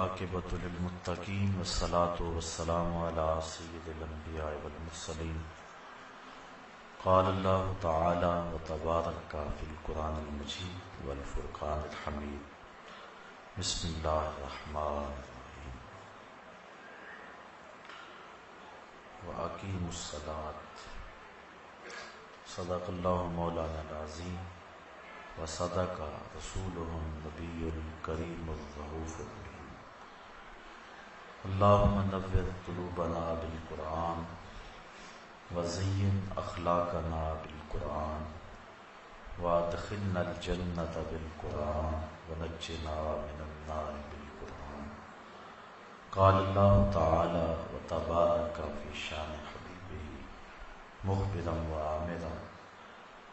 عاقبۃ للمتقین والصلاة والسلام علی سید الانبیاء والمرسلین قال اللہ تعالی وتبارک فی القرآن المجید والفرقان الحمید بسم اللہ الرحمن الرحیم وأقیموا الصلاة صدق اللہ مولانا العظیم وصدق رسولہ النبی الکریم الرؤوف الرحیم اللہم نور قلوبنا بالقرآن وزین اخلاقنا بالقرآن وادخلنا الجنة بالقرآن ونجنا من النار بالقرآن قال اللہ تعالی وتبارک فی شان حبیبہ مخبرا وآمرا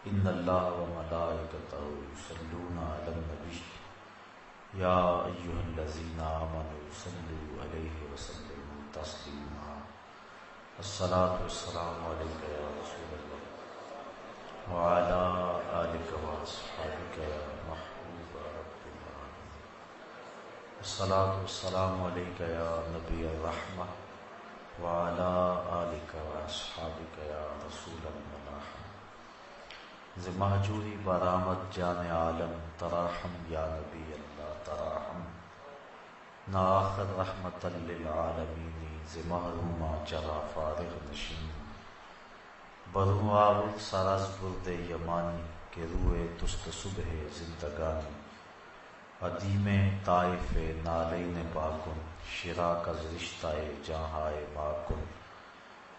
ان اللہ وملائکتہ یصلون علی النبی یا ایھا الذین آمنوا صلوا علیہ وسلموا تسلیما الصلاۃ والسلام علیک یا رسول اللہ وعلی آلک واصحابک یا محبوب رب العالمین الصلاۃ والسلام علیک یا نبی الرحمہ وعلی آلک واصحابک یا رسول الملاحمہ ز مہجوری برآمد جان عالم تراحم یا نبی اللہ تراحم نا آخر رحمت للعالمین ز محروما چرا فارغ نشین برو آور سراز برد یمانی کہ روئے تست صبح زندگانی عدیم طائف نالین پاکن شراک از رشتہ جہائے ماکن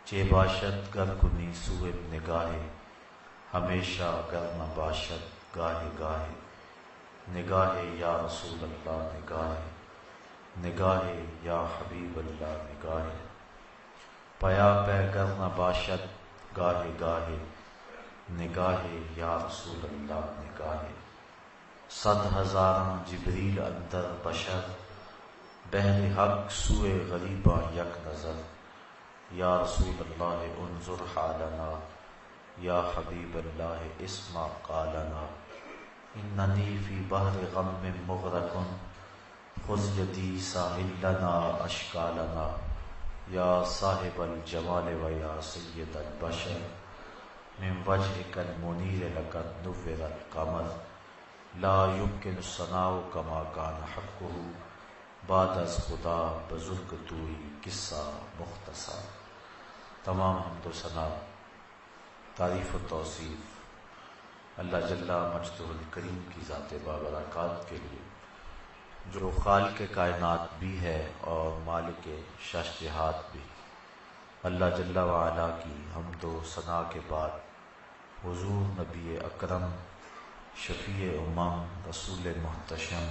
چے باشد گر کنی سوئے نگاہے ہمیشہ گر نہ باشد گاہے گاہے نگاہے یا رسول اللہ نگاہے نگاہے یا حبیب اللہ نگاہے پیا پہ گر نہ باشد گاہے گاہے نگاہے یا رسول اللہ نگاہے صد ہزاراں جبریل اندر بشر بہر حق سوئے غریباں یک نظر یا رسول اللہ انظر حالنا یا حبیب اللہ اسمع قالنا اننی فی بحر غم مغرق خذ یدی ساحل لنا اشکالنا یا صاحب الجمال و یا سید البشر من وجهک المنیر لقد نور القمر لا يمکن الثناء کما کان حقہ بعد از خدا بزرگ توئی قصہ مختصر تمام حمد و ثنا تعریف و توصیف اللہ جل مجدہ الکریم کی ذات بابرکات کے لیے جو خالق کائنات بھی ہے اور مالک ششجہات بھی۔ اللہ جل وعلا کی حمد و ثنا کے بعد حضور نبی اکرم شفیع امم رسول محتشم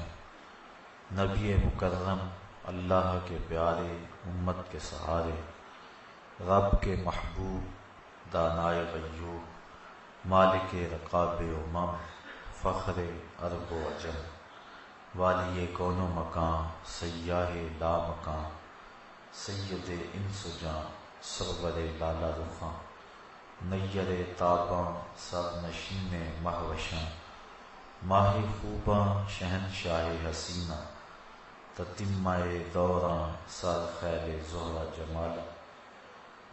نبی مکرم اللہ کے پیارے امت کے سہارے رب کے محبوب دانائے غیور مالک رقاب امم فخر عرب و عجم والی کون و مکان سیاہ لا مکان سید انس و جان سرور لالا رخاں نیر تاباں سر نشین مہوشاں ماہ خوباں شہنشاہ حسینہ تتمہ دوراں سر خیل زہرہ جمالہ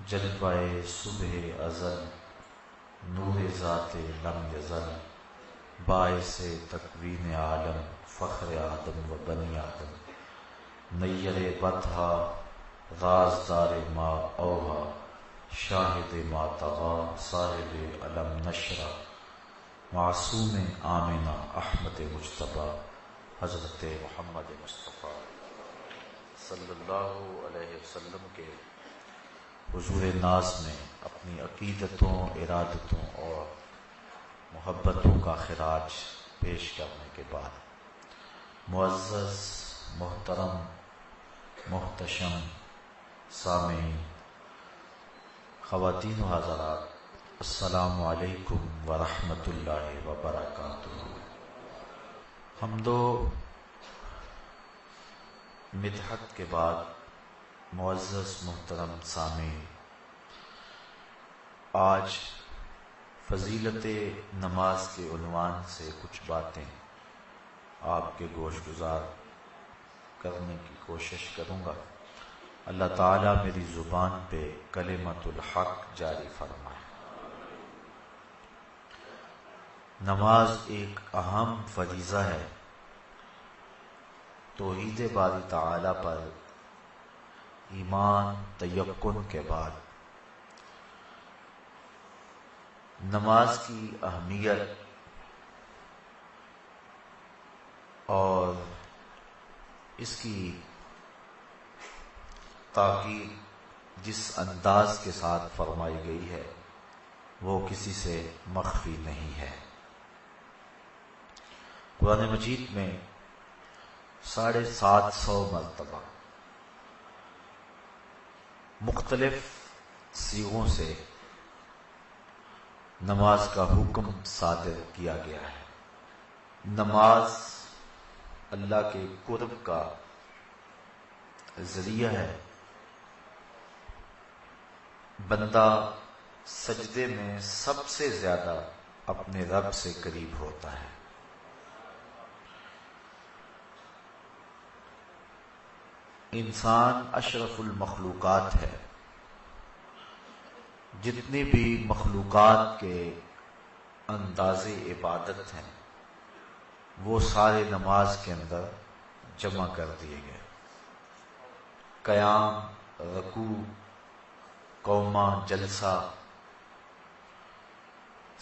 جلوہ صبح ازل نور ذات لم یزل باعث تکوین عالم فخر آدم و بنی آدم نیر بطحا رازدار ما اوہا شاہد ما طغا صاحب علم نشرہ معصوم آمنہ احمد مجتبیٰ حضرت محمد مصطفیٰ صلی اللہ علیہ وسلم کے حضور ناز میں اپنی عقیدتوں ارادتوں اور محبتوں کا خراج پیش کرنے کے بعد معزز محترم محتشم سامعین خواتین و حضرات السلام علیکم ورحمۃ اللہ وبرکاتہ۔ حمد و مدحت کے بعد معزز محترم سامعین، آج فضیلت نماز کے عنوان سے کچھ باتیں آپ کے گوش گزار کرنے کی کوشش کروں گا۔ اللہ تعالیٰ میری زبان پہ کلمۃ الحق جاری فرمائے۔ نماز ایک اہم فریضہ ہے۔ توحید باری تعالیٰ پر ایمان تیقن کے بعد نماز کی اہمیت اور اس کی تاکید جس انداز کے ساتھ فرمائی گئی ہے وہ کسی سے مخفی نہیں ہے۔ قرآن مجید میں 750 مرتبہ مختلف صیغوں سے نماز کا حکم صادر کیا گیا ہے۔ نماز اللہ کے قرب کا ذریعہ ہے۔ بندہ سجدے میں سب سے زیادہ اپنے رب سے قریب ہوتا ہے۔ انسان اشرف المخلوقات ہے۔ جتنی بھی مخلوقات کے انداز عبادت ہیں وہ سارے نماز کے اندر جمع کر دیے گئے۔ قیام، رکوع، قومہ، جلسہ،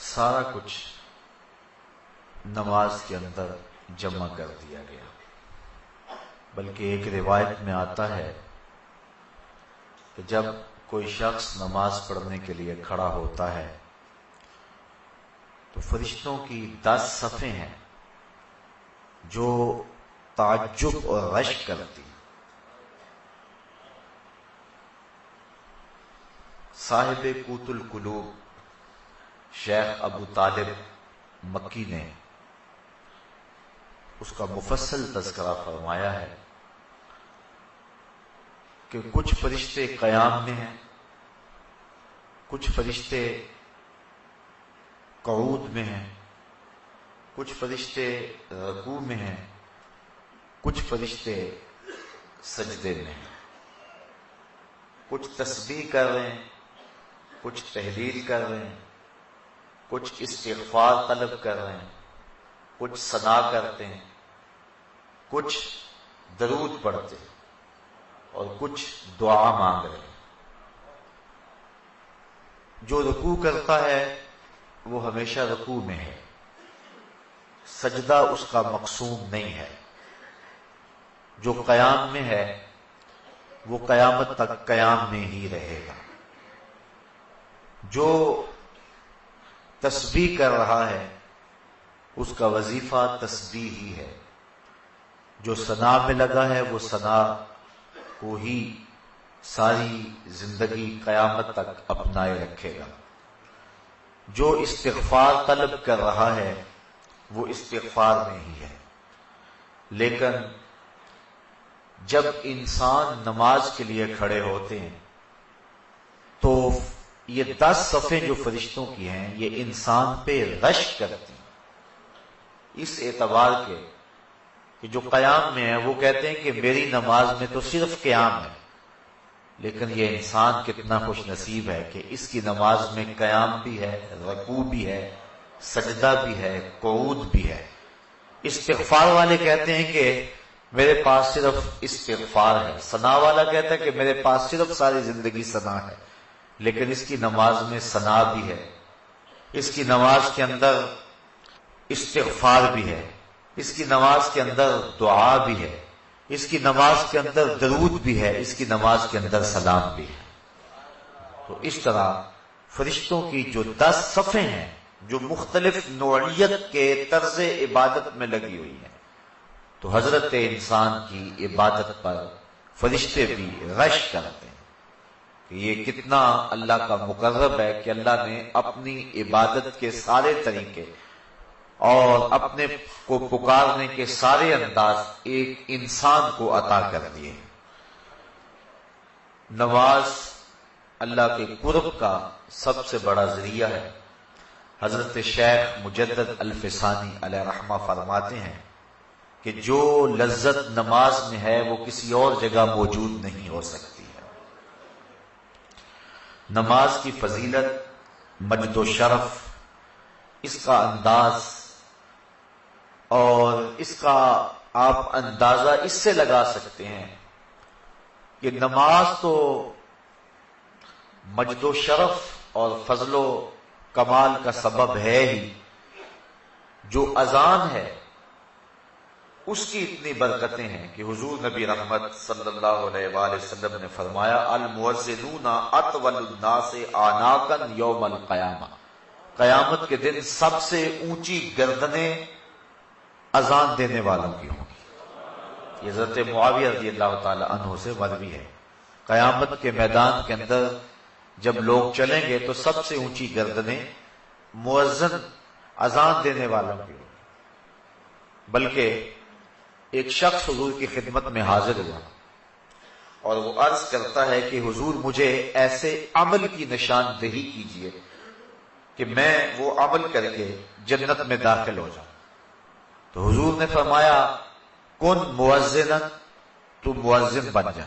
سارا کچھ نماز کے اندر جمع کر دیا گیا۔ بلکہ ایک روایت میں آتا ہے کہ جب کوئی شخص نماز پڑھنے کے لیے کھڑا ہوتا ہے تو فرشتوں کی 10 صفیں ہیں جو تعجب اور رشک کرتی۔ صاحب قوت القلوب شیخ ابو طالب مکی نے اس کا مفصل تذکرہ فرمایا ہے کہ کچھ فرشتے قیام میں ہیں، کچھ فرشتے قعود میں ہیں، کچھ فرشتے رکوع میں ہیں، کچھ فرشتے سجدے میں ہیں، کچھ تسبیح کر رہے ہیں، کچھ تحلیل کر رہے ہیں، کچھ استغفار طلب کر رہے ہیں، کچھ ثنا کرتے ہیں، کچھ درود پڑھتے ہیں اور کچھ دعا مانگ رہے ہیں۔ جو رکوع کرتا ہے وہ ہمیشہ رکوع میں ہے، سجدہ اس کا مقصود نہیں ہے۔ جو قیام میں ہے وہ قیامت تک قیام میں ہی رہے گا۔ جو تسبیح کر رہا ہے اس کا وظیفہ تسبیح ہی ہے۔ جو ثنا میں لگا ہے وہ ثنا کو ہی ساری زندگی قیامت تک اپنائے رکھے گا۔ جو استغفار طلب کر رہا ہے وہ استغفار میں ہی ہے۔ لیکن جب انسان نماز کے لیے کھڑے ہوتے ہیں تو یہ 10 صفیں جو فرشتوں کی ہیں یہ انسان پہ رشک کرتی ہیں، اس اعتبار کے کہ جو قیام میں ہے وہ کہتے ہیں کہ میری نماز میں تو صرف قیام ہے، لیکن یہ انسان کتنا خوش نصیب ہے کہ اس کی نماز میں قیام بھی ہے، رکوع بھی ہے، سجدہ بھی ہے، قعود بھی ہے۔ استغفار والے کہتے ہیں کہ میرے پاس صرف استغفار ہے، ثنا والا کہتا ہے کہ میرے پاس صرف ساری زندگی ثنا ہے، لیکن اس کی نماز میں ثنا بھی ہے، اس کی نماز کے اندر استغفار بھی ہے، اس کی نماز کے اندر دعا بھی ہے، اس کی نماز کے اندر درود بھی ہے، اس کی نماز کے اندر سلام بھی ہے۔ تو اس طرح فرشتوں کی جو 10 صفیں ہیں جو مختلف نوعیت کے طرز عبادت میں لگی ہوئی ہیں، تو حضرت انسان کی عبادت پر فرشتے بھی رشک کرتے ہیں کہ یہ کتنا اللہ کا مقرب ہے کہ اللہ نے اپنی عبادت کے سارے طریقے اور اپنے کو پکارنے کے سارے انداز ایک انسان کو عطا کر دیے۔ نماز اللہ کے قرب کا سب سے بڑا ذریعہ ہے۔ حضرت شیخ مجدد الفسانی علیہ رحمہ فرماتے ہیں کہ جو لذت نماز میں ہے وہ کسی اور جگہ موجود نہیں ہو سکتی ہے۔ نماز کی فضیلت، مجد و شرف، اس کا انداز اور اس کا آپ اندازہ اس سے لگا سکتے ہیں کہ نماز تو مجد و شرف اور فضل و کمال کا سبب ہے ہی، جو اذان ہے اس کی اتنی برکتیں ہیں کہ حضور نبی رحمت صلی اللہ علیہ وآلہ وسلم نے فرمایا المؤذنون اطول الناس اعناقا یوم القیامہ، قیامت کے دن سب سے اونچی گردنیں اذان دینے والوں کی ہوں گی۔ یہ حضرت معاویہ رضی اللہ تعالی عنہ سے مروی ہے۔ قیامت کے میدان کے اندر جب لوگ چلیں گے تو سب سے اونچی گردنیں مؤذن اذان دینے والوں کی ہوں گی۔ بلکہ ایک شخص حضور کی خدمت میں حاضر ہوا اور وہ عرض کرتا ہے کہ حضور مجھے ایسے عمل کی نشاندہی کیجیے کہ میں وہ عمل کر کے جنت میں داخل ہو جاؤں۔ تو حضور نے فرمایا کن مؤذنا، تو مؤذن بن جا،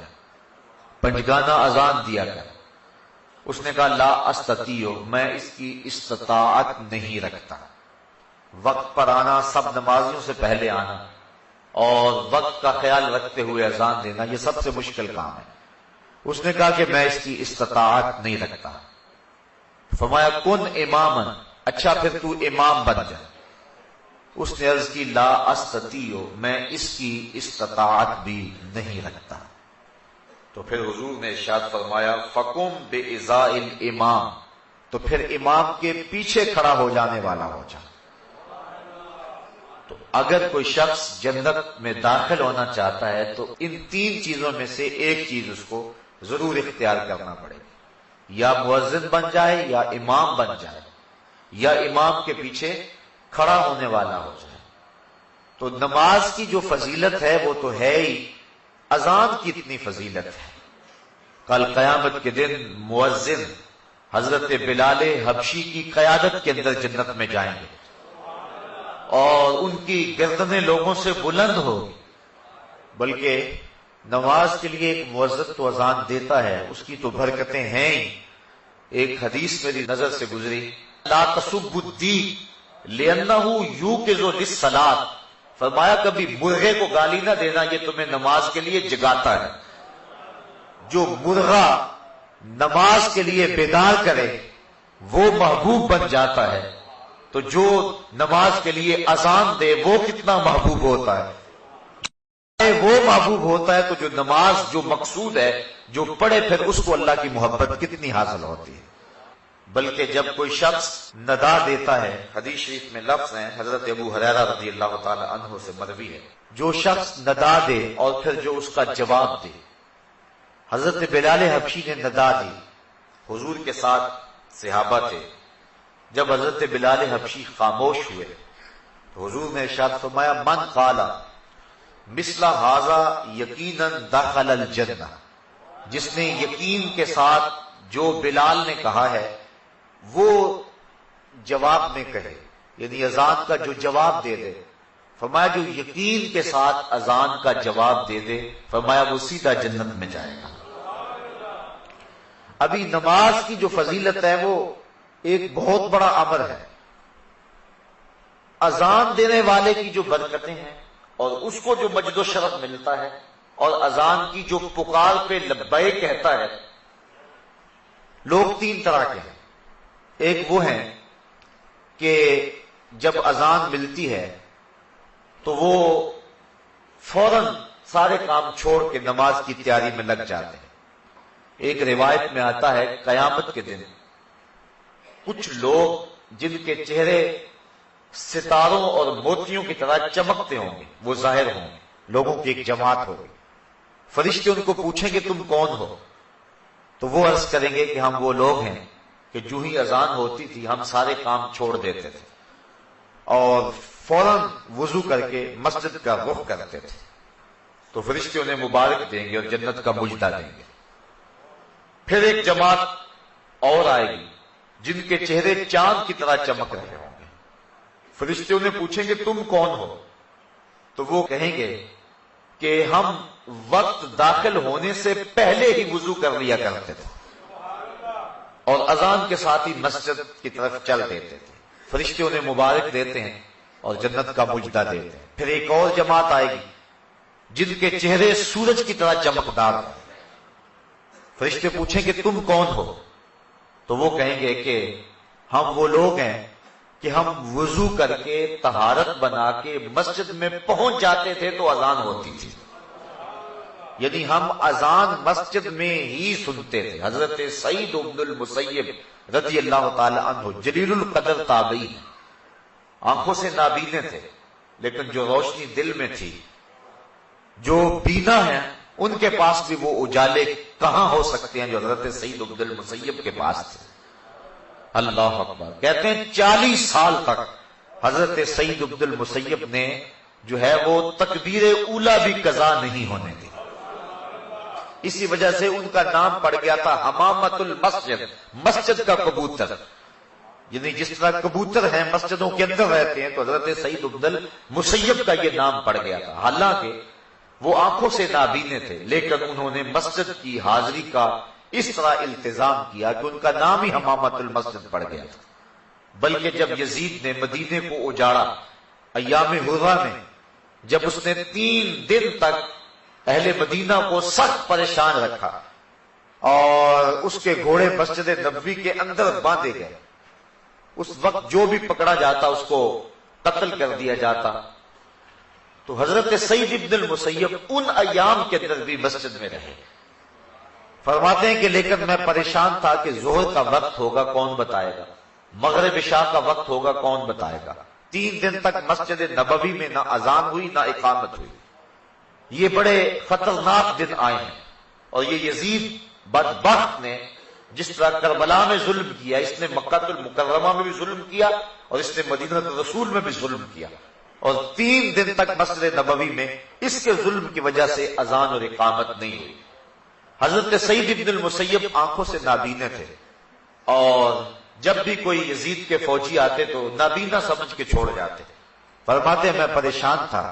پنجگانہ اذان دیا کر۔ اس نے کہا لا استطیع، میں اس کی استطاعت نہیں رکھتا۔ وقت پر آنا، سب نمازیوں سے پہلے آنا اور وقت کا خیال رکھتے ہوئے اذان دینا، یہ سب سے مشکل کام ہے۔ اس نے کہا کہ میں اس کی استطاعت نہیں رکھتا۔ فرمایا کن اماما، اچھا پھر تو امام بن جا۔ اس نے عرض کی لا استطیع، میں اس کی استطاعت بھی نہیں رکھتا۔ تو پھر حضور نے ارشاد فرمایا فقم بإزاء الامام، تو پھر امام کے پیچھے کھڑا ہو جانے والا ہو جا۔ تو اگر کوئی شخص جنت میں داخل ہونا چاہتا ہے تو ان تین چیزوں میں سے ایک چیز اس کو ضرور اختیار کرنا پڑے گی، یا مؤذن بن جائے، یا امام بن جائے، یا امام کے پیچھے کھڑا ہونے والا ہو جائے۔ تو نماز کی جو فضیلت ہے وہ تو ہے ہی، اذان کی اتنی فضیلت ہے۔ کل قیامت کے دن مؤذن حضرت بلال حبشی کی قیادت کے اندر جنت میں جائیں گے اور ان کی گردنیں لوگوں سے بلند ہوگی۔ بلکہ نماز کے لیے ایک مؤذن تو اذان دیتا ہے، اس کی تو برکتیں ہیں ہی۔ ایک حدیث میری نظر سے گزری، لا تسبوا الدیک لأنہ یوقظ للصلاۃ، فرمایا کبھی مرغے کو گالی نہ دینا، یہ تمہیں نماز کے لیے جگاتا ہے۔ جو مرغا نماز کے لیے بیدار کرے وہ محبوب بن جاتا ہے، تو جو نماز کے لیے اذان دے وہ کتنا محبوب ہوتا ہے۔ وہ محبوب ہوتا ہے تو جو نماز جو مقصود ہے، جو پڑھے پھر اس کو اللہ کی محبت کتنی حاصل ہوتی ہے۔ بلکہ جب کوئی شخص ندا دیتا ہے، حدیث شریف میں لفظ ہیں، حضرت ابو ہریرہ رضی اللہ تعالی عنہ سے مروی ہے، جو شخص ندا دے اور پھر جو اس کا جواب دے۔ حضرت بلال حبشی نے ندا دی، حضور کے ساتھ صحابہ تھے۔ جب حضرت بلال حبشی خاموش ہوئے تو حضور نے ارشاد فرمایا من قال مثل ھذا یقینا دخل الجنہ، جس نے یقین کے ساتھ جو بلال نے کہا ہے وہ جواب میں کہے، یعنی اذان کا جو جواب دے دے، فرمایا جو یقین کے ساتھ اذان کا جواب دے دے، فرمایا وہ سیدھا جنت میں جائے گا۔ ابھی نماز کی جو فضیلت ہے وہ ایک بہت بڑا امر ہے۔ اذان دینے والے کی جو برکتیں ہیں اور اس کو جو مجد و شرف ملتا ہے، اور اذان کی جو پکار پہ لبیک کہتا ہے، لوگ تین طرح کے ہیں۔ ایک وہ ہیں کہ جب اذان ملتی ہے تو وہ فوراً سارے کام چھوڑ کے نماز کی تیاری میں لگ جاتے ہیں۔ ایک روایت میں آتا ہے قیامت کے دن کچھ لوگ جن کے چہرے ستاروں اور موتیوں کی طرح چمکتے ہوں گے، وہ ظاہر ہوں گے، لوگوں کی ایک جماعت ہوگی۔ فرشتے ان کو پوچھیں گے تم کون ہو؟ تو وہ عرض کریں گے کہ ہم وہ لوگ ہیں کہ جو ہی اذان ہوتی تھی ہم سارے کام چھوڑ دیتے تھے اور فوراً وضو کر کے مسجد کا رخ کرتے تھے۔ تو فرشتے انہیں مبارک دیں گے اور جنت کا مجدہ دیں گے۔ پھر ایک جماعت اور آئے گی جن کے چہرے چاند کی طرح چمک رہے ہوں گے۔ فرشتے انہیں پوچھیں گے تم کون ہو؟ تو وہ کہیں گے کہ ہم وقت داخل ہونے سے پہلے ہی وضو کر لیا کرتے تھے اور اذان کے ساتھ ہی مسجد کی طرف چل دیتے تھے. فرشتے انہیں مبارک دیتے ہیں اور جنت کا مجدہ دیتے ہیں. پھر ایک اور جماعت آئے گی جن کے چہرے سورج کی طرح چمکدار ہیں. فرشتے پوچھیں کہ تم کون ہو؟ تو وہ کہیں گے کہ ہم وہ لوگ ہیں کہ ہم وضو کر کے طہارت بنا کے مسجد میں پہنچ جاتے تھے تو اذان ہوتی تھی. یعنی ہم اذان مسجد میں ہی سنتے تھے. حضرت سعید بن المسیب رضی اللہ تعالی عنہ جلیل القدر تابعی، آنکھوں سے نابینے تھے لیکن جو روشنی دل میں تھی، جو بینا ہے ان کے پاس بھی وہ اجالے کہاں ہو سکتے ہیں جو حضرت سعید بن المسیب کے پاس تھے. اللہ اکبر. کہتے ہیں 40 سال تک حضرت سعید بن المسیب نے جو ہے وہ تکبیر اولا بھی قضا نہیں ہونے دی. اسی وجہ سے ان کا نام پڑ گیا تھا حمامت المسجد، مسجد کا کبوتر. یعنی جس طرح کبوتر ہیں مسجدوں کے اندر رہتے ہیں تو حضرت سعید بن المسیب کا یہ نام پڑ گیا تھا. حالانکہ وہ آنکھوں سے نابینے تھے لیکن انہوں نے مسجد کی حاضری کا اس طرح التزام کیا کہ ان کا نام ہی حمامت المسجد پڑ گیا تھا. بلکہ جب یزید نے مدینے کو اجاڑا ایام حرہ میں، جب اس نے 3 دن تک اہل مدینہ کو سخت پریشان رکھا اور اس کے گھوڑے مسجد نبوی کے اندر باندھے گئے، اس وقت جو بھی پکڑا جاتا اس کو قتل کر دیا جاتا، تو حضرت سعید بن المسیب ان ایام کے اندر بھی مسجد میں رہے. فرماتے ہیں کہ لیکن میں پریشان تھا کہ ظہر کا وقت ہوگا کون بتائے گا، مغرب عشاء کا وقت ہوگا کون بتائے گا. 3 دن تک مسجد نبوی میں نہ اذان ہوئی نہ اقامت ہوئی. یہ بڑے خطرناک دن آئے ہیں اور یہ یزید بدبخت نے جس طرح کربلا میں ظلم کیا، اس نے مکہ المکرمہ میں بھی ظلم کیا اور اس نے مدینہ رسول میں بھی ظلم کیا، اور 3 دن تک مسجد نبوی میں اس کے ظلم کی وجہ سے اذان اور اقامت نہیں ہوئی. حضرت سعید بن المسیب آنکھوں سے نابینے تھے اور جب بھی کوئی یزید کے فوجی آتے تو نابینا سمجھ کے چھوڑ جاتے. فرماتے ہیں میں پریشان تھا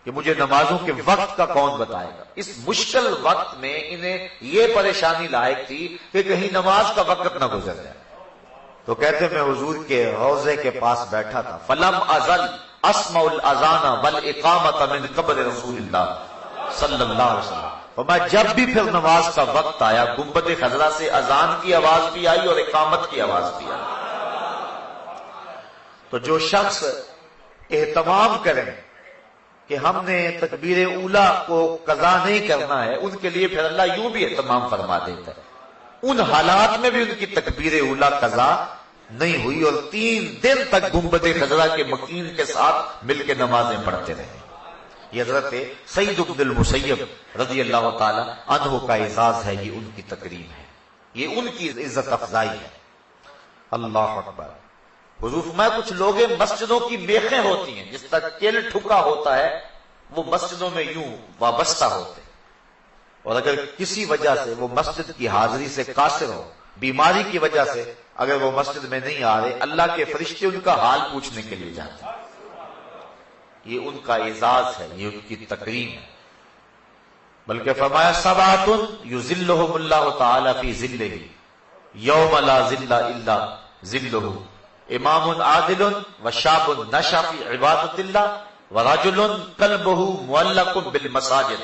کہ مجھے نمازوں کے وقت کا کون بتائے گا. اس مشکل وقت میں انہیں یہ پریشانی لاحق تھی کہ کہیں نماز کا وقت نہ گزر جائے. تو کہتے میں حضور کے روضے کے پاس بیٹھا تھا، فلم ازل اسمع الاذان والاقامۃ من قبر رسول اللہ صلی اللہ علیہ وسلم. اور میں جب بھی پھر نماز کا وقت آیا گنبد خضرا سے اذان کی آواز بھی آئی اور اقامت کی آواز بھی آئی. تو جو شخص اہتمام کریں کہ ہم نے تکبیر اولا کو قضا نہیں کرنا ہے، ان کے لیے پھر اللہ یوں بھی اہتمام فرما دیتا ہے. ان حالات میں بھی ان کی تکبیر اولا قضا نہیں ہوئی اور 3 دن تک گنبد خضرا کے مکین کے ساتھ مل کے نمازیں پڑھتے رہے. یہ حضرت سعید بن المسیب رضی اللہ تعالی عنہ کا اعزاز ہے، یہ ان کی تکریم ہے، یہ ان کی عزت افزائی ہے. اللہ اکبر. حضور فرمایا کچھ لوگ مسجدوں کی میخیں ہوتی ہیں، جس طرح کیل ٹھکا ہوتا ہے وہ مسجدوں میں یوں وابستہ ہوتے ہیں، اور اگر کسی وجہ سے وہ مسجد کی حاضری سے قاصر ہو، بیماری کی وجہ سے اگر وہ مسجد میں نہیں آ رہے، اللہ کے فرشتے ان کا حال پوچھنے کے لیے جاتے ہیں. یہ ان کا اعزاز ہے، یہ ان کی تکریم ہے. بلکہ فرمایا سبعۃ یظلھم اللہ تعالی فی ظلہ یوم لا ظل الا ظلہ، امام عادل وشاب نشأ فی عبادۃ اللہ ورجل قلبہ معلق بالمساجد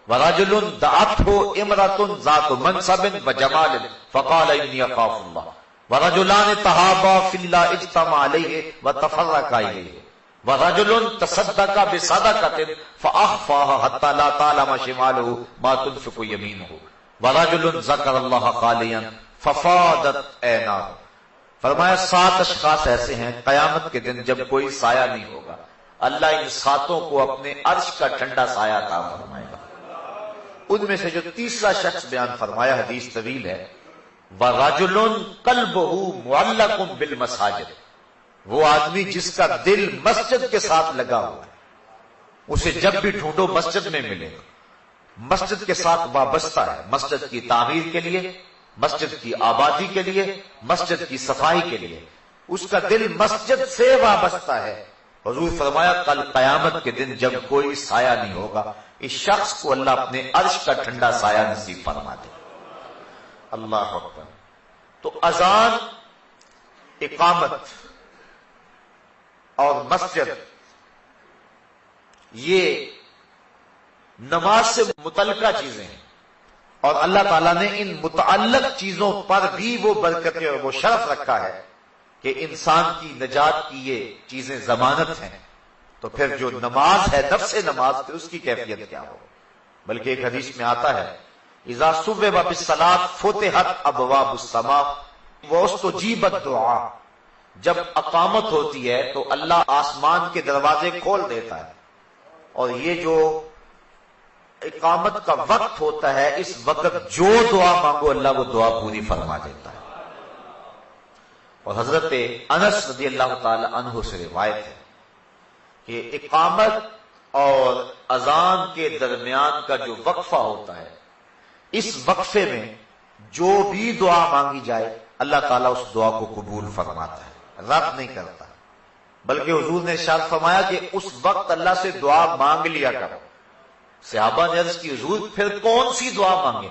ورجل دعته امرأة ذات منصب وجمال فقال انی اخاف اللہ ورجلان تحابا فی اللہ اجتمعا علیہ وتفرقا الیہ ورجل تصدق بصدقة فأخفاها حتى لا تعلم شماله ما تنفق يمينه ورجل ذكر الله خاليا ففاضت عيناه. فرمایا 7 اشخاص ایسے ہیں قیامت کے دن جب کوئی سایہ نہیں ہوگا، اللہ ان 7 کو اپنے عرش کا ٹھنڈا سایہ عطا فرمائے گا. ان میں سے جو تیسرا شخص بیان فرمایا حدیث طویل ہے، ورجل قلبه معلق بالمساجد، وہ آدمی جس کا دل مسجد کے ساتھ لگا ہوا ہے، اسے جب بھی ڈھونڈو مسجد میں ملے گا، مسجد کے ساتھ وابستہ ہے، مسجد کی تعمیر کے لیے، مسجد کی آبادی کے لیے، مسجد کی صفائی کے لیے، اس کا دل مسجد سے وابستہ ہے. حضور فرمایا کل قیامت کے دن جب کوئی سایہ نہیں ہوگا، اس شخص کو اللہ اپنے عرش کا ٹھنڈا سایہ نصیب فرما دے۔ اللہ اکبر۔ تو اذان، اقامت اور مسجد، یہ نماز سے متعلقہ چیزیں ہیں، اور اللہ تعالیٰ نے ان متعلق چیزوں پر بھی وہ برکتیں اور وہ شرف رکھا ہے کہ انسان کی نجات کی یہ چیزیں ضمانت ہیں۔ تو پھر جو نماز ہے، نفس نماز، پھر اس کی کیفیت کیا ہو؟ بلکہ ایک حدیث میں آتا ہے اذا صبب بالصلاۃ فتحت ابواب السماء واستجیبت دعا، جب اقامت ہوتی ہے تو اللہ آسمان کے دروازے کھول دیتا ہے، اور یہ جو اقامت کا وقت ہوتا ہے، اس وقت جو دعا مانگو اللہ وہ دعا پوری فرما دیتا ہے۔ اور حضرت انس رضی اللہ تعالی عنہ سے روایت ہے کہ اقامت اور اذان کے درمیان کا جو وقفہ ہوتا ہے، اس وقفے میں جو بھی دعا مانگی جائے اللہ تعالیٰ اس دعا کو قبول فرماتا ہے، رد نہیں کرتا، بلکہ حضور نے ارشاد فرمایا کہ اس وقت اللہ سے دعا مانگ لیا کرو۔ صحابہ نے عرض کی حضور پھر کون سی دعا مانگے؟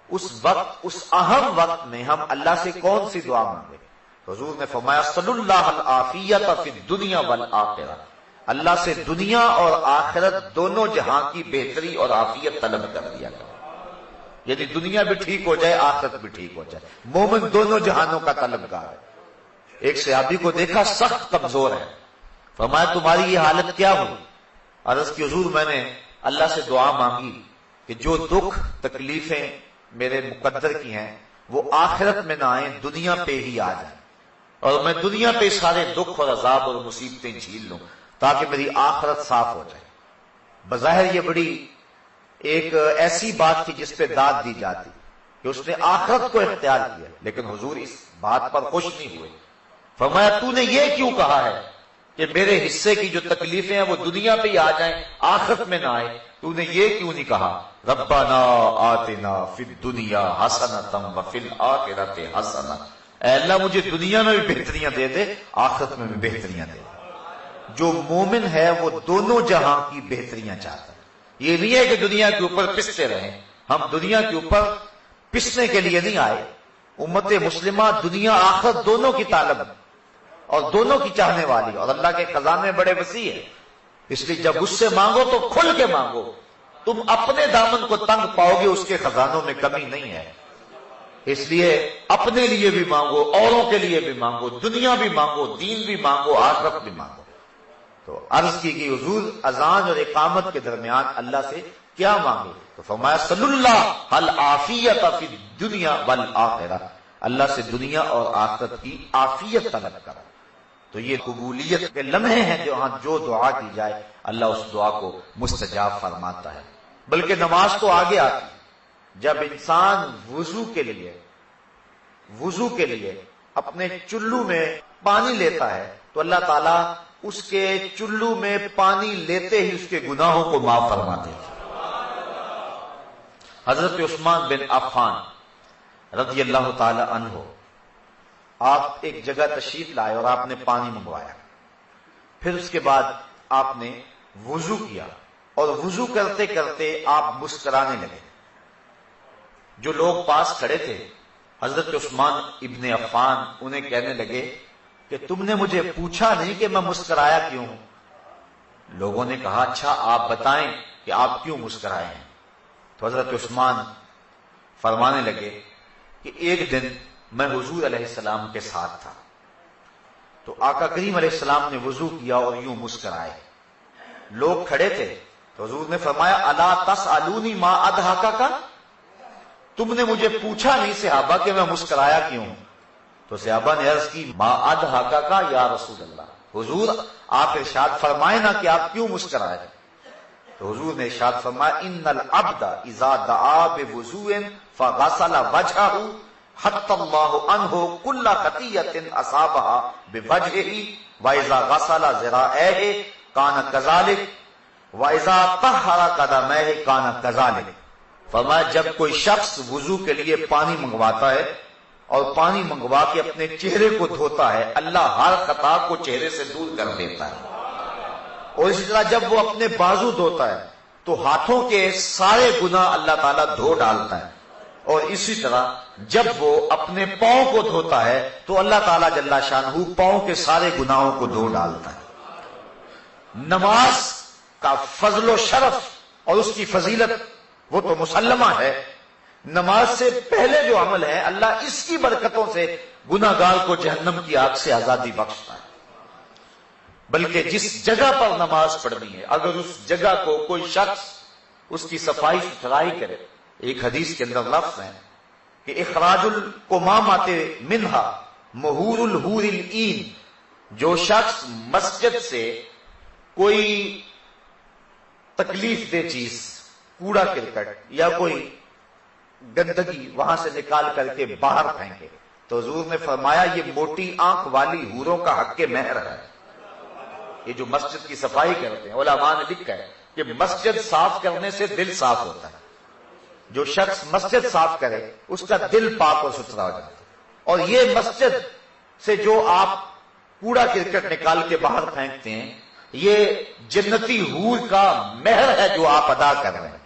اس وقت، اس اہم وقت میں ہم اللہ سے کون سی دعا مانگے؟ حضور نے فرمایا صلی اللہ العافیۃ فی الدنیا والآخرہ، اللہ سے دنیا اور آخرت دونوں جہاں کی بہتری اور عافیت طلب کر دیا کرو، یعنی دنیا بھی ٹھیک ہو جائے، آخرت بھی ٹھیک ہو جائے۔ مومن دونوں جہانوں کا طلبگار ہے۔ ایک صحابی کو دیکھا سخت کمزور ہے، فرمایا تمہاری یہ حالت کیا ہوئی؟ عرض کی حضور میں نے اللہ سے دعا مانگی کہ جو دکھ تکلیفیں میرے مقدر کی ہیں وہ آخرت میں نہ آئیں، دنیا پہ ہی آ جائیں، اور میں دنیا پہ سارے دکھ اور عذاب اور مصیبتیں جھیل لوں تاکہ میری آخرت صاف ہو جائے۔ بظاہر یہ بڑی ایک ایسی بات تھی جس پہ داد دی جاتی کہ اس نے آخرت کو اختیار کیا، لیکن حضور اس بات پر خوش نہیں ہوئے۔ فرمایا تو نے یہ کیوں کہا ہے کہ میرے حصے کی جو تکلیفیں ہیں وہ دنیا پہ ہی آ جائیں، آخرت میں نہ آئے؟ تو نے یہ کیوں نہیں کہا ربنا آتنا فی الدنیا حسنۃ وفی الآخرۃ حسنۃ، اے اللہ مجھے دنیا میں بھی بہتریاں دے دے، آخرت میں بھی بہتریاں دے دے۔ جو مومن ہے وہ دونوں جہاں کی بہتریاں چاہتا ہے۔ یہ نہیں ہے کہ دنیا کے اوپر پستے رہیں، ہم دنیا کے اوپر پسنے کے لیے نہیں آئے۔ امت مسلمہ دنیا آخرت دونوں کی طالب اور دونوں کی چاہنے والی، اور اللہ کے خزانے بڑے وسیع ہیں، اس لیے جب اس سے مانگو تو کھل کے مانگو، تم اپنے دامن کو تنگ پاؤ گے، اس کے خزانوں میں کمی نہیں ہے۔ اس لیے اپنے لیے بھی مانگو، اوروں کے لیے بھی مانگو، دنیا بھی مانگو، دین بھی مانگو، آخرت بھی مانگو۔ تو عرض کی کہ حضور اذان اور اقامت کے درمیان اللہ سے کیا مانگے؟ تو فرمایا صلی اللہ العافیۃ فی الدنیا والآخرہ، اللہ سے دنیا اور آخرت کی عافیت طلب کرو۔ تو یہ قبولیت کے لمحے ہیں جو دعا کی جائے اللہ اس دعا کو مستجاب فرماتا ہے۔ بلکہ نماز تو آگے آتی ہے، جب انسان وضو کے لیے اپنے چلو میں پانی لیتا ہے تو اللہ تعالیٰ اس کے چلو میں پانی لیتے ہی اس کے گناہوں کو معاف فرما دیتے۔ حضرت عثمان بن عفان رضی اللہ تعالی عنہ، آپ ایک جگہ تشریف لائے اور آپ نے پانی منگوایا، پھر اس کے بعد آپ نے وضو کیا، اور وضو کرتے کرتے آپ مسکرانے لگے۔ جو لوگ پاس کھڑے تھے حضرت عثمان ابن عفان انہیں کہنے لگے کہ تم نے مجھے پوچھا نہیں کہ میں مسکرایا کیوں؟ لوگوں نے کہا اچھا آپ بتائیں کہ آپ کیوں مسکرائے ہیں؟ تو حضرت عثمان فرمانے لگے کہ ایک دن میں حضور علیہ السلام کے ساتھ تھا، تو آقا کریم علیہ السلام نے وضو کیا اور یوں مسکرائے، لوگ کھڑے تھے تو حضور نے فرمایا الا تسألونی ما اضحکک، تم نے مجھے پوچھا نہیں صحابہ کہ میں مسکرایا کیوں؟ تو صحابہ نے عرض کی ما اضحکک یا رسول اللہ، حضور آپ ارشاد فرمائے نا کہ آپ کیوں مسکرائے؟ تو حضور نے ارشاد فرمایا ان العبد اذا دعا بوضوء فغسل وجهه حتى الله عنه كل خطيئة اصابها بوجهه واذا غسل ذراعيه كان كذلك واذا طهر قدميه كان كذلك۔ فرمایا جب کوئی شخص وضو کے لیے پانی منگواتا ہے اور پانی منگوا کے اپنے چہرے کو دھوتا ہے، اللہ ہر خطا کو چہرے سے دور کر دیتا ہے۔ اور اسی طرح جب وہ اپنے بازو دھوتا ہے تو ہاتھوں کے سارے گناہ اللہ تعالیٰ دھو ڈالتا ہے، اور اسی طرح جب وہ اپنے پاؤں کو دھوتا ہے تو اللہ تعالیٰ جل شانہ پاؤں کے سارے گناہوں کو دھو ڈالتا ہے۔ نماز کا فضل و شرف اور اس کی فضیلت وہ تو مسلمہ ہے، نماز سے پہلے جو عمل ہے اللہ اس کی برکتوں سے گناہ گار کو جہنم کی آگ سے آزادی بخشتا ہے۔ بلکہ جس جگہ پر نماز پڑھنی ہے اگر اس جگہ کو کوئی شخص اس کی صفائی ستھرائی کرے، ایک حدیث کے اندر لفظ ہے کہ اخراج القمامات منہا مہور الحور العین، جو شخص مسجد سے کوئی تکلیف دہ چیز، کوڑا کرکٹ یا کوئی گندگی وہاں سے نکال کر کے باہر پھینکے تو حضور نے فرمایا یہ موٹی آنکھ والی حوروں کا حق مہر ہے۔ یہ جو مسجد کی صفائی کرتے ہیں، علماء نے لکھا ہے کہ مسجد صاف کرنے سے دل صاف ہوتا ہے، جو شخص مسجد صاف کرے اس کا دل پاک اور ستھرا ہو جاتا ہے، اور یہ مسجد سے جو آپ کوڑا کرکٹ نکال کے باہر پھینکتے ہیں یہ جنتی حور کا مہر ہے جو آپ ادا کر رہے ہیں۔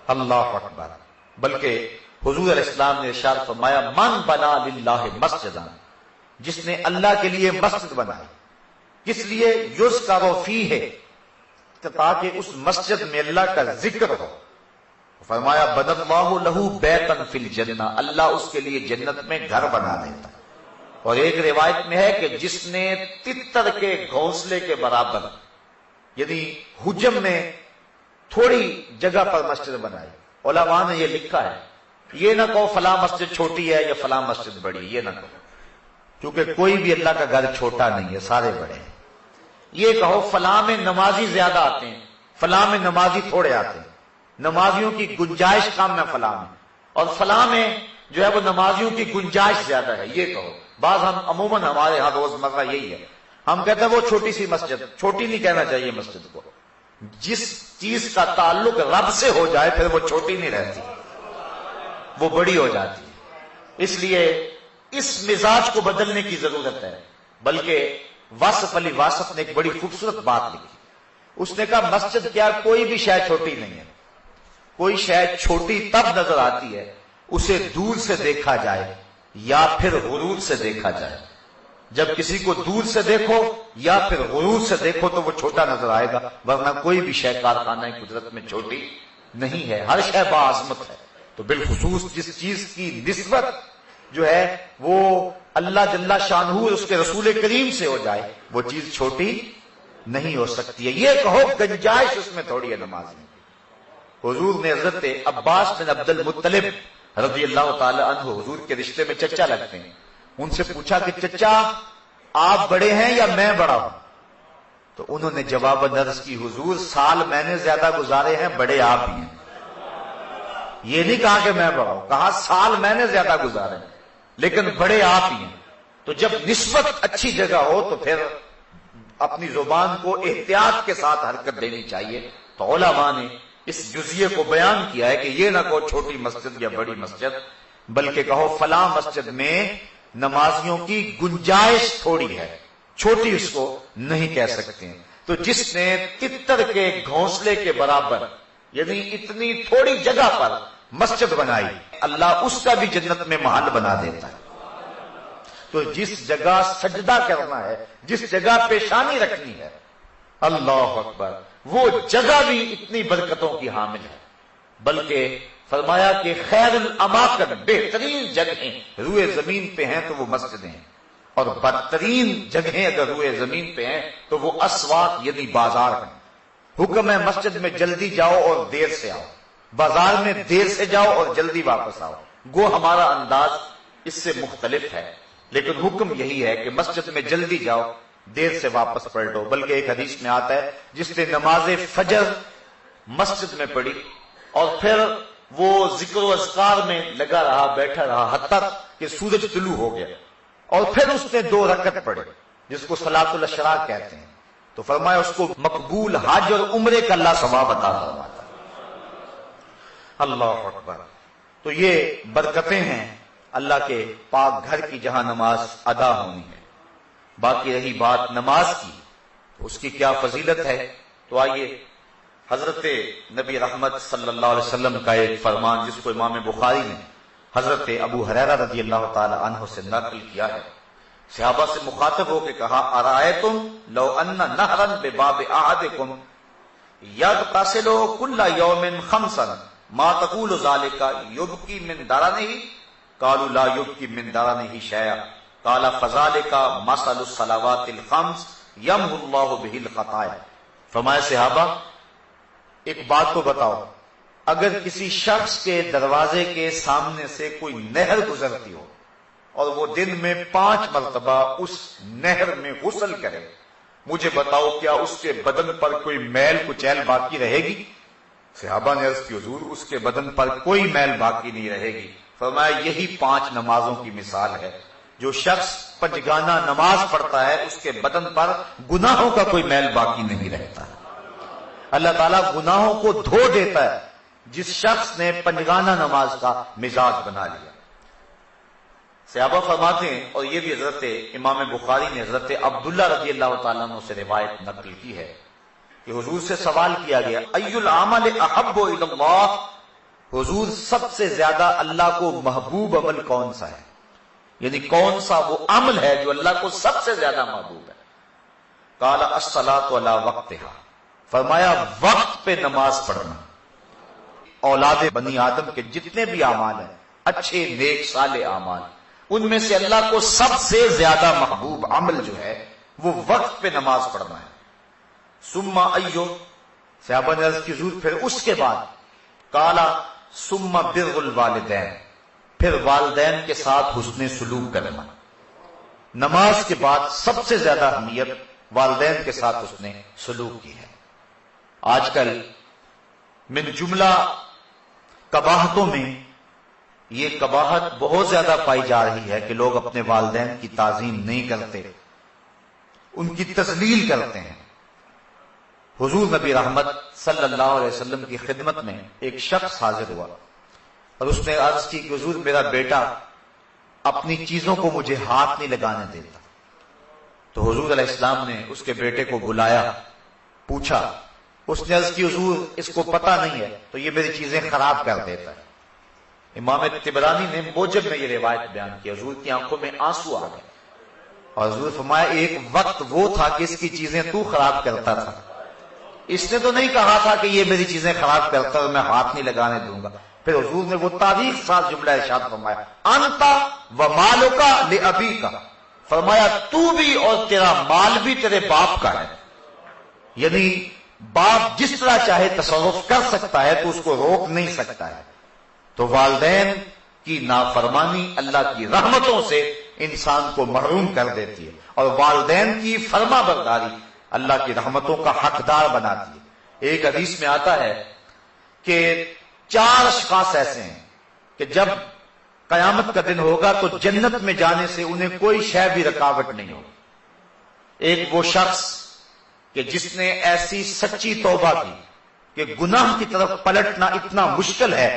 اللہ اکبر۔ بلکہ حضور علیہ السلام نے ارشاد فرمایا من بنا للہ مسجدا، جس نے اللہ کے لیے مسجد بنائی، کس لیے یذکر فیہ، تاکہ اس مسجد میں اللہ کا ذکر ہو، فرمایا بنى اللہ لہ بیتا فی الجنہ، اللہ اس کے لیے جنت میں گھر بنا دیتا ہے۔ اور ایک روایت میں ہے کہ جس نے تتر کے گھونسلے کے برابر، یعنی حجم میں تھوڑی جگہ پر مسجد بنائی، علماء نے یہ لکھا ہے یہ نہ کہو فلاں مسجد چھوٹی ہے یا فلاں مسجد بڑی، یہ نہ کہو، کیونکہ کوئی بھی اللہ کا گھر چھوٹا نہیں ہے، سارے بڑے ہیں۔ یہ کہو فلاں میں نمازی زیادہ آتے ہیں، فلاں میں نمازی تھوڑے آتے ہیں، نمازیوں کی گنجائش کم ہے فلاں میں، اور فلاں میں جو ہے وہ نمازیوں کی گنجائش زیادہ ہے، یہ کہو۔ بعض ہم عموماً ہمارے ہاں روزمرہ یہی ہے، ہم کہتے ہیں وہ چھوٹی سی مسجد، چھوٹی نہیں کہنا چاہیے مسجد کو، جس چیز کا تعلق رب سے ہو جائے پھر وہ چھوٹی نہیں رہتی، وہ بڑی ہو جاتی ہے۔ اس لیے اس مزاج کو بدلنے کی ضرورت ہے۔ بلکہ واصف علی واصف نے ایک بڑی خوبصورت بات لکھی، اس نے کہا مسجد کیا کوئی بھی شے چھوٹی نہیں ہے، کوئی شے چھوٹی تب نظر آتی ہے اسے دور سے دیکھا جائے یا پھر غرور سے دیکھا جائے۔ جب کسی کو دور سے دیکھو یا پھر غرور سے دیکھو تو وہ چھوٹا نظر آئے گا، ورنہ کوئی بھی شے کارخانہ قدرت میں چھوٹی نہیں ہے، ہر شے باعظمت ہے۔ تو بالخصوص جس چیز کی نسبت جو ہے وہ اللہ جل شانہ اس کے رسول کریم سے ہو جائے وہ چیز چھوٹی نہیں ہو سکتی ہے۔ یہ کہو گنجائش اس میں تھوڑی ہے نماز میں۔ حضور نے حضرت عباس بن عبد المطلب رضی اللہ تعالی عنہ، حضور کے رشتے میں چچا لگتے ہیں، ان سے پوچھا کہ چچا آپ بڑے ہیں یا میں بڑا ہوں؟ تو انہوں نے جواب عرض کی حضور سال میں نے زیادہ گزارے ہیں، بڑے آپ ہی ہیں۔ یہ نہیں کہا کہ میں بڑا ہوں، کہا سال میں نے زیادہ گزارے ہیں لیکن بڑے آپ ہی ہیں۔ تو جب نسبت اچھی جگہ ہو تو پھر اپنی زبان کو احتیاط کے ساتھ حرکت دینی چاہیے۔ تو علماء نے اس جزیے کو بیان کیا ہے کہ یہ نہ کہو چھوٹی مسجد یا بڑی مسجد، بلکہ کہو فلاں مسجد میں نمازیوں کی گنجائش تھوڑی ہے، چھوٹی اس کو نہیں کہہ سکتے ہیں۔ تو جس نے تتر کے گھونسلے کے برابر یعنی اتنی تھوڑی جگہ پر مسجد بنائی، اللہ اس کا بھی جنت میں محل بنا دیتا ہے۔ تو جس جگہ سجدہ کرنا ہے، جس جگہ پیشانی رکھنی ہے، اللہ اکبر، وہ جگہ بھی اتنی برکتوں کی حامل ہے۔ بلکہ فرمایا کہ خیر الاماکن، بہترین جگہیں روئے زمین پہ ہیں تو وہ مسجدیں ہیں، اور بدترین جگہیں اگر روئے زمین پہ ہیں تو وہ اسواق یعنی بازار ہیں۔ حکم ہے مسجد میں جلدی جاؤ اور دیر سے آؤ، بازار میں دیر سے جاؤ اور جلدی واپس آؤ۔ گو ہمارا انداز اس سے مختلف ہے، لیکن حکم یہی ہے کہ مسجد میں جلدی جاؤ، دیر سے واپس پلٹو۔ بلکہ ایک حدیث میں آتا ہے جس نے نماز فجر مسجد میں پڑھی اور پھر وہ ذکر و اذکار میں لگا رہا، بیٹھا رہا حتیٰ کہ سورج طلوع ہو گیا، اور پھر اس نے 2 رکعت پڑھے جس کو صلاۃ الاشراق کہتے ہیں، تو فرمایا اس کو مقبول حج اور عمرے کا اللہ ثواب عطا فرماتا۔ اللہ اکبر۔ تو یہ برکتیں ہیں اللہ کے پاک گھر کی جہاں نماز ادا ہونی ہے۔ باقی رہی بات نماز کی، اس کی کیا فضیلت ہے، تو آئیے حضرت نبی رحمت صلی اللہ علیہ وسلم کا ایک فرمان جس کو امام بخاری نے حضرت ابو ہریرہ رضی اللہ تعالی عنہ سے نقل کیا ہے، صحابہ سے مخاطب ہو کے کہا ارائیتم لو ان نہرا بباب احدکم یغتسل کل یوم خمسا ما تقول ذلك یبکی من درنہ قالوا لا یبکی من درنہ شیئا قال فذلك مثل الصلوات الخمس یمحو اللہ بہ الخطایا۔ فرمایا صحابہ ایک بات تو بتاؤ، اگر کسی شخص کے دروازے کے سامنے سے کوئی نہر گزرتی ہو اور وہ دن میں 5 مرتبہ اس نہر میں غسل کرے، مجھے بتاؤ کیا اس کے بدن پر کوئی میل کچیل باقی رہے گی؟ صحابہ نے عرض کی حضور اس کے بدن پر کوئی میل باقی نہیں رہے گی۔ فرمایا یہی 5 نمازوں کی مثال ہے، جو شخص پنجگانہ نماز پڑھتا ہے اس کے بدن پر گناہوں کا کوئی میل باقی نہیں رہتا۔ اللہ تعالیٰ گناہوں کو دھو دیتا ہے جس شخص نے پنجگانہ نماز کا مزاج بنا لیا۔ صحابہ فرماتے ہیں، اور یہ بھی حضرت امام بخاری نے حضرت عبداللہ رضی اللہ تعالیٰ عنہ سے روایت نقل کی ہے کہ حضور سے سوال کیا گیا ای العمل احب الی اللہ، حضور سب سے زیادہ اللہ کو محبوب عمل کون سا ہے، یعنی کون سا وہ عمل ہے جو اللہ کو سب سے زیادہ محبوب ہے؟ قال الصلاۃ علی وقتها، فرمایا وقت پہ نماز پڑھنا۔ اولاد بنی آدم کے جتنے بھی اعمال ہیں، اچھے نیک صالح اعمال، ان میں سے اللہ کو سب سے زیادہ محبوب عمل جو ہے وہ وقت پہ نماز پڑھنا ہے۔ ثم ایو، صحابہ نے عرض کی حضور پھر اس کے بعد؟ قال ثم بر الوالدین، پھر والدین کے ساتھ حسن سلوک کرنا۔ نماز کے بعد سب سے زیادہ اہمیت والدین کے ساتھ حسن سلوک کی ہے۔ آج کل من جملہ قباحتوں میں یہ قباحت بہت زیادہ پائی جا رہی ہے کہ لوگ اپنے والدین کی تعظیم نہیں کرتے، ان کی تذلیل کرتے ہیں۔ حضور نبی رحمت صلی اللہ علیہ وسلم کی خدمت میں ایک شخص حاضر ہوا اور اس نے عرض کی کہ حضور میرا بیٹا اپنی چیزوں کو مجھے ہاتھ نہیں لگانے دیتا۔ تو حضور علیہ السلام نے اس کے بیٹے کو بلایا، پوچھا، اس نے عرض کی حضور اس کو پتہ نہیں ہے تو یہ میری چیزیں خراب کر دیتا ہے۔ امام طبرانی نے موجب میں یہ روایت بیان کی، حضور کی آنکھوں میں آنسو آ گئے اور حضور فرمایا ایک وقت وہ تھا کہ اس کی چیزیں تو خراب کرتا تھا، اس نے تو نہیں کہا تھا کہ یہ میری چیزیں خراب کرتا ہے اور میں ہاتھ نہیں لگانے دوں گا۔ پھر حضور نے وہ تاریخ ساز جملہ ارشاد فرمایا انت و مالک لابیک، فرمایا تو بھی اور تیرا مال بھی تیرے باپ کا ہے، یعنی باپ جس طرح چاہے تصرف کر سکتا ہے تو اس کو روک نہیں سکتا ہے۔ تو والدین کی نافرمانی اللہ کی رحمتوں سے انسان کو محروم کر دیتی ہے، اور والدین کی فرما برداری اللہ کی رحمتوں کا حقدار بناتی ہے۔ ایک حدیث میں آتا ہے کہ 4 اشخاص ایسے ہیں کہ جب قیامت کا دن ہوگا تو جنت میں جانے سے انہیں کوئی شے بھی رکاوٹ نہیں ہوگی۔ ایک وہ شخص کہ جس نے ایسی سچی توبہ کی کہ گناہ کی طرف پلٹنا اتنا مشکل ہے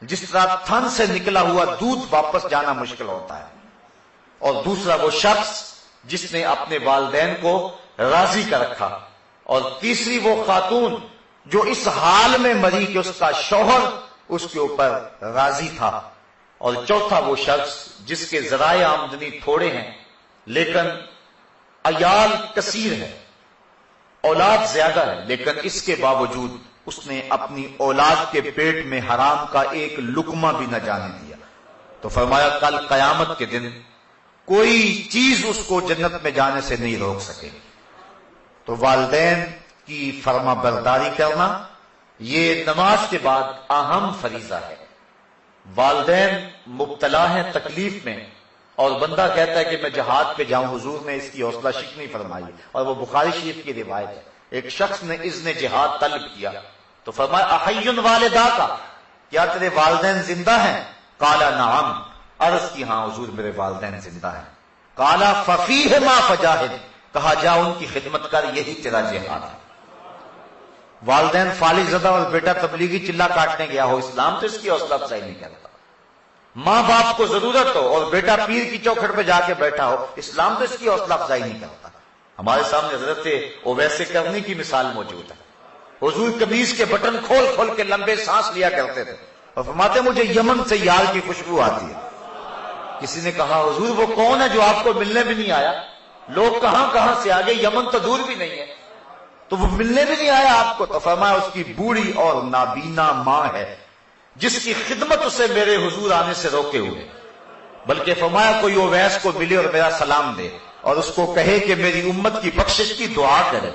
جس طرح تھن سے نکلا ہوا دودھ واپس جانا مشکل ہوتا ہے، اور دوسرا وہ شخص جس نے اپنے والدین کو راضی کر رکھا، اور تیسری وہ خاتون جو اس حال میں مری کہ اس کا شوہر اس کے اوپر راضی تھا، اور چوتھا وہ شخص جس کے ذرائع آمدنی تھوڑے ہیں لیکن عیال کثیر ہے، اولاد زیادہ ہے، لیکن اس کے باوجود اس نے اپنی اولاد کے پیٹ میں حرام کا ایک لقمہ بھی نہ جانے دیا۔ تو فرمایا کل قیامت کے دن کوئی چیز اس کو جنت میں جانے سے نہیں روک سکے۔ تو والدین کی فرما برداری کرنا یہ نماز کے بعد اہم فریضہ ہے۔ والدین مبتلا ہیں تکلیف میں اور بندہ کہتا ہے کہ میں جہاد پہ جاؤں، حضور نے اس کی حوصلہ شکنی فرمائی، اور وہ بخاری شریف کی روایت ہے۔ ایک شخص نے اذن جہاد طلب کیا تو فرمایا احی والدہ کا، کیا تیرے والدین زندہ ہیں؟ قال نعم، عرض کی ہاں حضور میرے والدین زندہ ہیں۔ قال ففیہما فجاہد، کہا جا ان کی خدمت کر، یہی تیرا جہاد ہے۔ والدین فالج زدہ اور بیٹا تبلیغی چلا کاٹنے گیا ہو، اسلام تو اس کی حوصلہ افزائی نہیں کرتا۔ ماں باپ کو ضرورت ہو اور بیٹا پیر کی چوکھٹ پہ جا کے بیٹھا ہو، اسلام تو اس کی حوصلہ افزائی نہیں کرتا۔ ہمارے سامنے حضرت اویس کرنی کی مثال موجود ہے۔ حضور قمیص کے بٹن کھول کھول کے لمبے سانس لیا کرتے تھے اور فرماتے مجھے یمن سے یار کی خوشبو آتی ہے۔ کسی نے کہا حضور وہ کون ہے جو آپ کو ملنے بھی نہیں آیا؟ لوگ کہاں کہاں سے آگے، یمن تو دور بھی نہیں ہے، تو وہ ملنے بھی نہیں آیا آپ کو؟ تو فرمایا اس کی بوڑھی اور نابینا ماں ہے جس کی خدمت اسے میرے حضور آنے سے روکے ہوئے، بلکہ فرمایا کوئی اویس کو ملے اور میرا سلام دے اور اس کو کہے کہ میری امت کی بخشش کی دعا کرے۔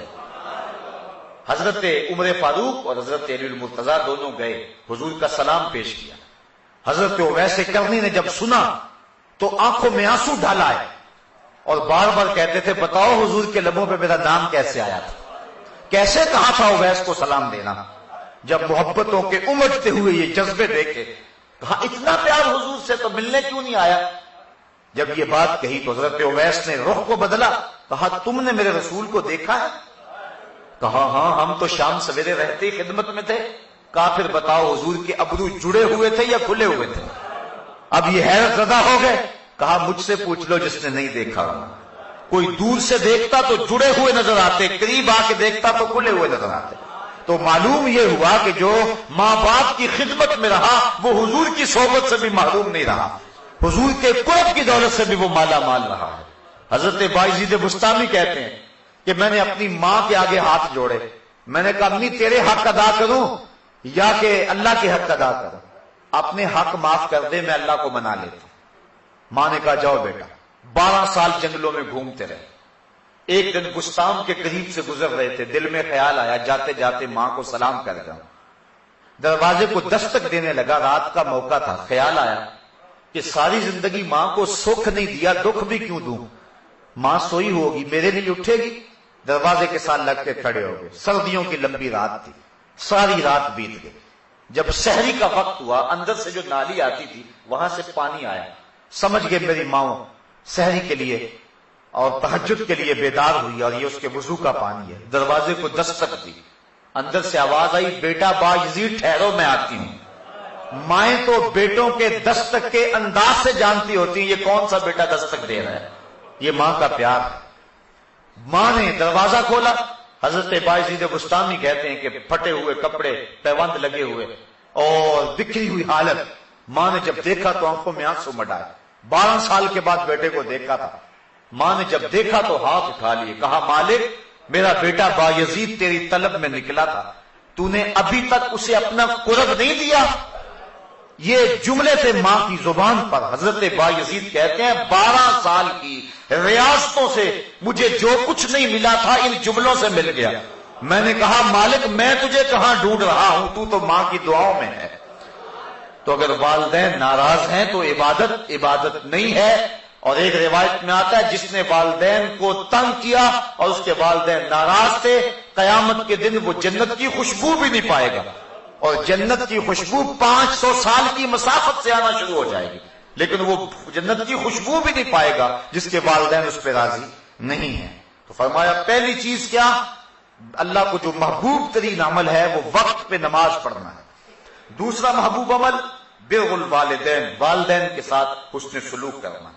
حضرت عمر فاروق اور حضرت علی المرتضیٰ دونوں گئے، حضور کا سلام پیش کیا۔ حضرت اویس کرنی نے جب سنا تو آنکھوں میں آنسو ڈالا ہے اور بار بار کہتے تھے بتاؤ حضور کے لبوں پہ میرا نام کیسے آیا تھا، کیسے کہا تھا اویس کو سلام دینا؟ جب محبتوں کے امجتے ہوئے یہ جذبے دیکھے کہا اتنا پیار حضور سے تو ملنے کیوں نہیں آیا؟ جب یہ بات کہی تو حضرت اویس نے رخ کو بدلا، کہا تم نے میرے رسول کو دیکھا ہے؟ کہا ہاں ہم تو شام سویرے رہتے ہی خدمت میں تھے۔ کہا پھر بتاؤ حضور کے ابرو جڑے ہوئے تھے یا کھلے ہوئے تھے؟ اب یہ حیرت زدہ ہو گئے۔ کہا مجھ سے پوچھ لو جس نے نہیں دیکھا، کوئی دور سے دیکھتا تو جڑے ہوئے نظر آتے، قریب آ کے دیکھتا تو کھلے ہوئے نظر آتے۔ تو معلوم یہ ہوا کہ جو ماں باپ کی خدمت میں رہا وہ حضور کی صحبت سے بھی محروم نہیں رہا، حضور کے قرب کی دولت سے بھی وہ مالا مال رہا ہے۔ حضرت بایزید بستامی کہتے ہیں کہ میں نے اپنی ماں کے آگے ہاتھ جوڑے، میں نے کہا امی تیرے حق ادا کروں یا کہ اللہ کے حق ادا کروں؟ اپنے حق معاف کر دے، میں اللہ کو منا لیتا ہوں۔ ماں نے کہا جاؤ بیٹا۔ 12 سال جنگلوں میں گھومتے رہے، ایک دن بستان کے قریب سے گزر رہے تھے، دل میں خیال آیا جاتے جاتے ماں کو سلام کر جاؤں۔ دروازے کو دستک دینے لگا، رات کا موقع تھا، خیال آیا کہ ساری زندگی ماں کو سکھ نہیں دیا، دکھ بھی کیوں دوں؟ ماں سوئی ہوگی، میرے لیے اٹھے گی؟ دروازے کے ساتھ لگ کے کھڑے ہو گئے۔ سردیوں کی لمبی رات تھی، ساری رات بیت گئی۔ جب سحری کا وقت ہوا، اندر سے جو نالی آتی تھی وہاں سے پانی آیا، سمجھ گئے میری ماں سحری کے لیے اور تہجد کے لیے بیدار ہوئی اور یہ اس کے وضو کا پانی ہے۔ دروازے کو دستک دی، اندر سے آواز آئی بیٹا بایزید ٹھہرو میں آتی ہوں۔ مائیں تو بیٹوں کے دستک کے انداز سے جانتی ہوتی ہیں یہ کون سا بیٹا دستک دے رہا ہے، یہ ماں کا پیار ہے۔ ماں نے دروازہ کھولا، حضرت بایزید بستامی کہتے ہیں کہ پھٹے ہوئے کپڑے، پیوند لگے ہوئے اور بکھری ہوئی حالت۔ ماں نے جب دیکھا تو آنکھوں میں آنسو مڈائے، 12 سال کے بعد بیٹے کو دیکھا تھا۔ ماں نے جب دیکھا تو ہاتھ اٹھا لیے، کہا مالک میرا بیٹا بایزید تیری طلب میں نکلا تھا، تو نے ابھی تک اسے اپنا قرب نہیں دیا۔ یہ جملے تھے ماں کی زبان پر۔ حضرت بایزید کہتے ہیں 12 سال کی ریاستوں سے مجھے جو کچھ نہیں ملا تھا ان جملوں سے مل گیا۔ میں نے کہا مالک میں تجھے کہاں ڈھونڈ رہا ہوں، تو ماں کی دعاؤں میں ہے۔ تو اگر والدین ناراض ہیں تو عبادت نہیں ہے۔ اور ایک روایت میں آتا ہے جس نے والدین کو تنگ کیا اور اس کے والدین ناراض تھے، قیامت کے دن وہ جنت کی خوشبو بھی نہیں پائے گا، اور جنت کی خوشبو 500 سال کی مسافت سے آنا شروع ہو جائے گی، لیکن وہ جنت کی خوشبو بھی نہیں پائے گا جس کے والدین اس پہ راضی نہیں ہیں۔ تو فرمایا پہلی چیز کیا؟ اللہ کو جو محبوب ترین عمل ہے وہ وقت پہ نماز پڑھنا ہے۔ دوسرا محبوب عمل بر الوالدین، والدین کے ساتھ حسن سلوک کرنا۔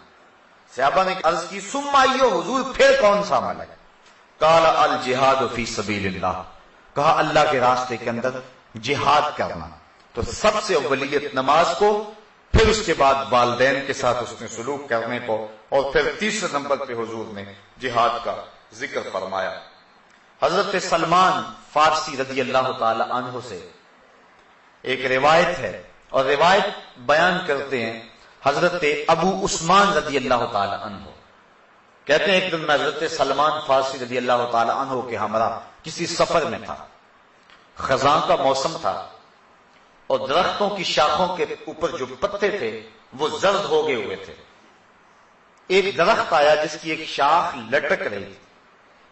صحابہ نے عرض کی ثم ایو حضور پھر کون سا عمل ہے؟ قال الجہاد فی سبیل اللہ، کہا اللہ کے راستے کے اندر جہاد کرنا۔ تو سب سے اولیت نماز کو، پھر اس کے بعد والدین کے ساتھ حسن سلوک کرنے کو، اور پھر تیسرے نمبر پہ حضور نے جہاد کا ذکر فرمایا۔ حضرت سلمان فارسی رضی اللہ تعالی عنہ سے ایک روایت ہے، اور روایت بیان کرتے ہیں حضرت ابو عثمان رضی اللہ تعالی عنہ، کہتے ہیں ایک دن میں حضرت سلمان فارسی رضی اللہ تعالی عنہ کے ہمراہ کسی سفر میں تھا، خزاں کا موسم تھا اور درختوں کی شاخوں کے اوپر جو پتے تھے وہ زرد ہو گئے ہوئے تھے۔ ایک درخت آیا جس کی ایک شاخ لٹک رہی تھی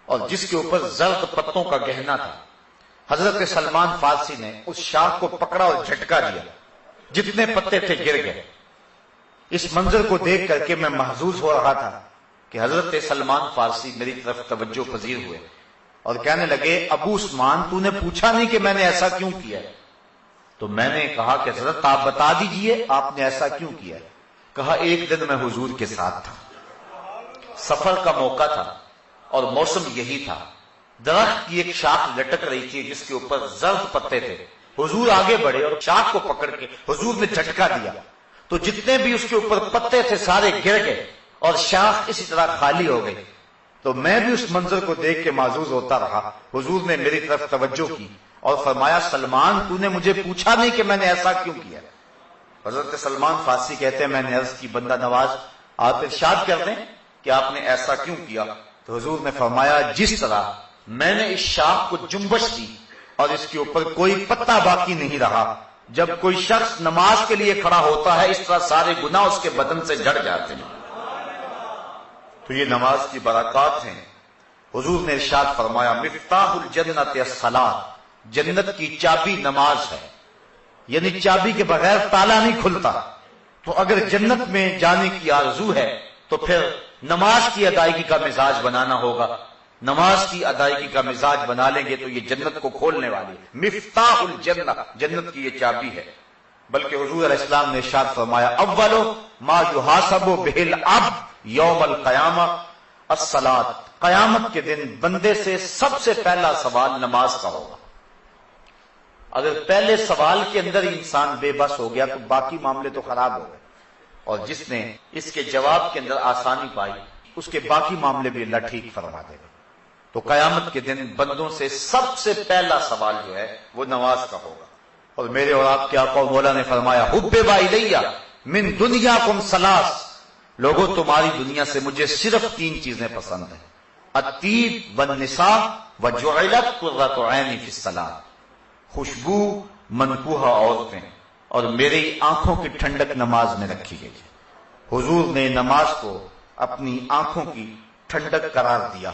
اور جس کے اوپر زرد پتوں کا گہنا تھا۔ حضرت سلمان فارسی نے اس شاخ کو پکڑا اور جھٹکا دیا، جتنے پتے تھے گر گئے۔ اس منظر کو دیکھ کر کے میں محظوظ ہو رہا تھا کہ حضرت سلمان فارسی میری طرف توجہ پذیر ہوئے اور کہنے لگے ابو عثمان تو نے پوچھا نہیں کہ میں نے ایسا کیوں کیا ہے؟ تو میں نے کہا کہ حضرت آپ بتا دیجئے آپ نے ایسا کیوں کیا؟ کہا ایک دن میں حضور کے ساتھ تھا، سفر کا موقع تھا اور موسم یہی تھا، درخت کی ایک شاخ لٹک رہی تھی جس کے اوپر زرد پتے تھے، حضور آگے بڑھے اور شاخ کو پکڑ کے حضور نے جھٹکا دیا تو جتنے بھی اس کے اوپر پتے تھے سارے گر گئے اور شاخ اسی طرح خالی ہو گئی۔ تو میں بھی اس منظر کو دیکھ کے معزوز ہوتا رہا۔ حضور نے میری طرف توجہ کی اور فرمایا سلمان تو نے مجھے پوچھا نہیں کہ میں نے ایسا کیوں کیا؟ حضرت سلمان فارسی کہتے ہیں میں نے عرض کی بندہ نواز آپ ارشاد کر دیں کہ آپ نے ایسا کیوں کیا؟ تو حضور نے فرمایا جس طرح میں نے اس شاخ کو جنبش دی اور اس کے اوپر کوئی پتا باقی نہیں رہا، جب کوئی شخص نماز کے لیے کھڑا ہوتا ہے اس طرح سارے گناہ اس کے بدن سے جھڑ جاتے ہیں۔ تو یہ نماز کی برکات ہیں۔ حضور نے ارشاد فرمایا مفتاح الجنت الصلاۃ، جنت کی چابی نماز ہے، یعنی چابی کے بغیر تالا نہیں کھلتا۔ تو اگر جنت میں جانے کی آرزو ہے تو پھر نماز کی ادائیگی کا مزاج بنانا ہوگا۔ نماز کی ادائیگی کا مزاج بنا لیں گے تو یہ جنت کو کھولنے والی مفتاح الجنہ، جنت کی یہ چابی ہے۔ بلکہ حضور علیہ السلام نے ارشاد فرمایا اول ما یحاسب بہ العبد یوم القیامہ الصلاۃ، قیامت کے دن بندے سے سب سے پہلا سوال نماز کا ہوگا۔ اگر پہلے سوال کے اندر انسان بے بس ہو گیا تو باقی معاملے تو خراب ہو گئے، اور جس نے اس کے جواب کے اندر آسانی پائی اس کے باقی معاملے بھی اللہ ٹھیک فرما دے گا۔ تو قیامت کے دن بندوں سے سب سے پہلا سوال جو ہے وہ نماز کا ہوگا۔ اور میرے اور آپ کے آقا و مولا نے فرمایا حبب الیہ من دنیاکم ثلاث، لوگوں تمہاری دنیا سے مجھے صرف 3 چیزیں پسند ہیں، الطیب والنساء وجعلت قرۃ عینی فی الصلاۃ، خوشبو، منکوحہ عورتیں، اور میری آنکھوں کی ٹھنڈک نماز میں رکھی گئی ہے۔ حضور نے نماز کو اپنی آنکھوں کی ٹھنڈک قرار دیا۔